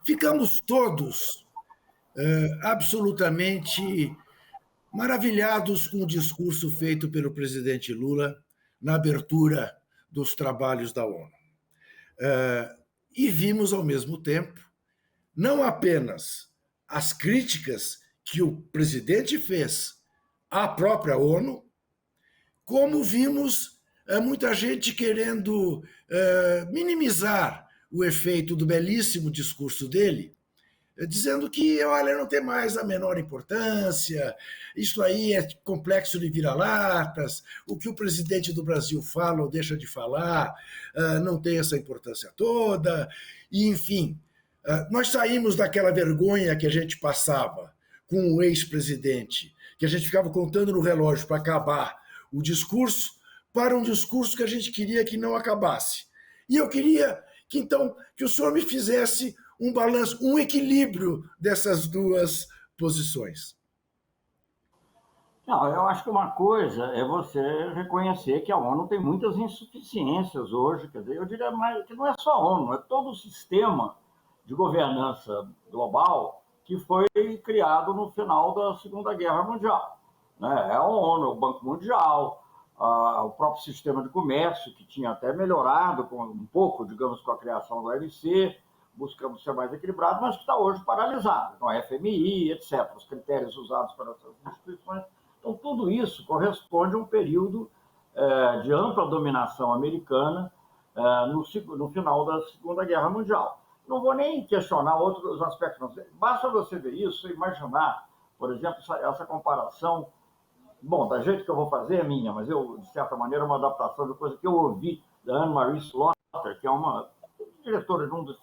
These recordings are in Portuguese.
ficamos todos absolutamente maravilhados com o discurso feito pelo presidente Lula na abertura dos trabalhos da ONU. E vimos, ao mesmo tempo, não apenas as críticas que o presidente fez à própria ONU, como vimos muita gente querendo minimizar o efeito do belíssimo discurso dele, dizendo que, olha, não tem mais a menor importância, isso aí é complexo de vira-latas, o que o presidente do Brasil fala ou deixa de falar não tem essa importância toda, e enfim, nós saímos daquela vergonha que a gente passava com o ex-presidente, que a gente ficava contando no relógio para acabar o discurso, para um discurso que a gente queria que não acabasse. E eu queria que, então, que o senhor me fizesse um balanço, um equilíbrio dessas duas posições. Não, eu acho que uma coisa é você reconhecer que a ONU tem muitas insuficiências hoje, quer dizer, eu diria mais que não é só a ONU, é todo o sistema de governança global que foi criado no final da Segunda Guerra Mundial. Né? É a ONU, é o Banco Mundial, o próprio sistema de comércio, que tinha até melhorado um pouco, digamos, com a criação do OMC, buscando ser mais equilibrado, mas que está hoje paralisado. Então, a FMI, etc., os critérios usados para essas instituições. Então, tudo isso corresponde a um período de ampla dominação americana no final da Segunda Guerra Mundial. Não vou nem questionar outros aspectos. Basta você ver isso e imaginar, por exemplo, essa comparação. Bom, da jeito que eu vou fazer é minha, mas eu, de certa maneira, é uma adaptação de coisa que eu ouvi da Anne-Marie Slaughter, que é uma diretora de um dos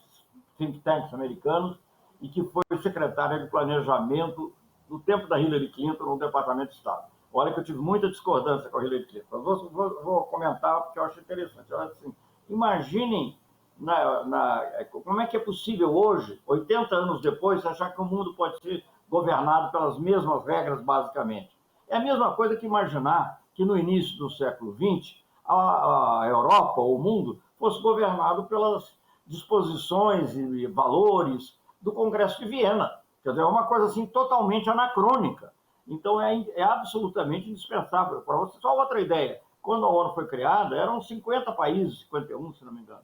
think tanks americanos e que foi secretária de planejamento no tempo da Hillary Clinton no Departamento de Estado. Olha que eu tive muita discordância com a Hillary Clinton, mas vou comentar porque eu acho interessante. Eu acho assim, imaginem como é que é possível hoje, 80 anos depois, achar que o mundo pode ser governado pelas mesmas regras, basicamente. É a mesma coisa que imaginar que no início do século XX a Europa ou o mundo fosse governado pelas disposições e valores do Congresso de Viena. Quer dizer, é uma coisa assim totalmente anacrônica. Então é absolutamente indispensável. Para você, só outra ideia, quando a ONU foi criada, eram 50 países, 51, se não me engano.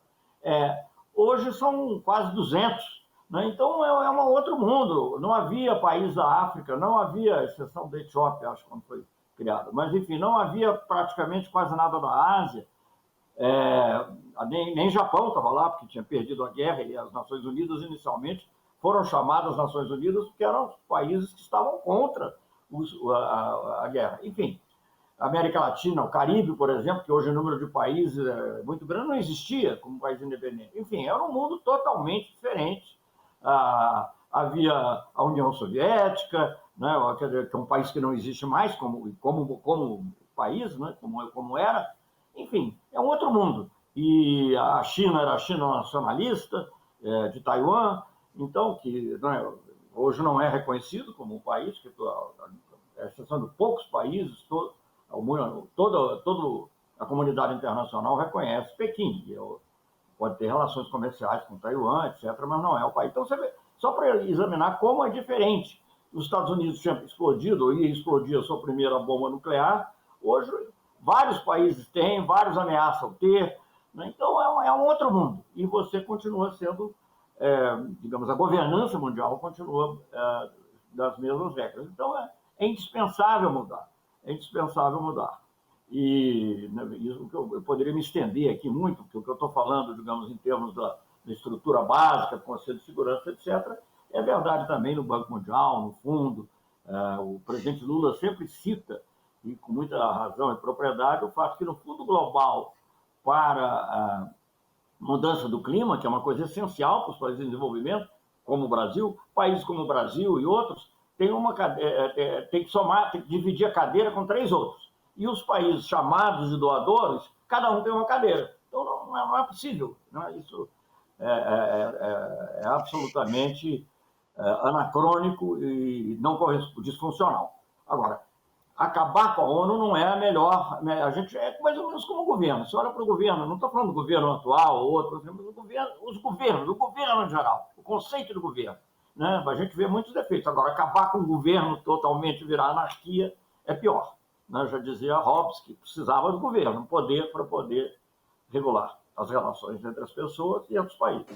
Hoje são quase 200. Né? Então é um outro mundo. Não havia país da África, não havia, exceção da Etiópia, acho, quando foi criada. Mas, enfim, não havia praticamente quase nada da Ásia. Nem Japão estava lá, porque tinha perdido a guerra, e as Nações Unidas, inicialmente, foram chamadas Nações Unidas porque eram os países que estavam contra a guerra. Enfim, a América Latina, o Caribe, por exemplo, que hoje o número de países é muito grande, não existia como país independente. Enfim, era um mundo totalmente diferente. Havia a União Soviética, né, que é um país que não existe mais como país, né, como era. Enfim, é um outro mundo. E a China era a China nacionalista, de Taiwan, então, que hoje não é reconhecido como um país, que a exceção de poucos países, toda a comunidade internacional reconhece Pequim. Pode ter relações comerciais com Taiwan, etc., mas não é o país. Então, você vê, só para examinar como é diferente. Os Estados Unidos tinham explodido, ou ia explodir a sua primeira bomba nuclear. Hoje, vários países têm, vários ameaçam ter. Né? Então, é um outro mundo. E você continua sendo, digamos, a governança mundial continua das mesmas regras. Então, é indispensável mudar. É indispensável mudar. E isso eu poderia me estender aqui muito, porque o que eu estou falando, digamos, em termos da estrutura básica, Conselho de Segurança, etc., é verdade também no Banco Mundial, no Fundo. O presidente Lula sempre cita, e com muita razão e propriedade, o fato que no Fundo Global para a mudança do clima, que é uma coisa essencial para os países em desenvolvimento, como o Brasil, países como o Brasil e outros, tem que dividir a cadeira com 3 outros. E os países chamados de doadores, cada um tem uma cadeira. Então não é possível. Né? Isso é absolutamente anacrônico e não disfuncional. Agora, acabar com a ONU não é a melhor. A gente é mais ou menos como o governo. Você olha para o governo, não estou falando do governo atual ou outro, mas o governo em geral, o conceito do governo. Né? A gente vê muitos defeitos. Agora, acabar com o governo totalmente, virar anarquia, é pior. Né? Já dizia Hobbes que precisava do governo, poder para poder regular as relações entre as pessoas e entre os países.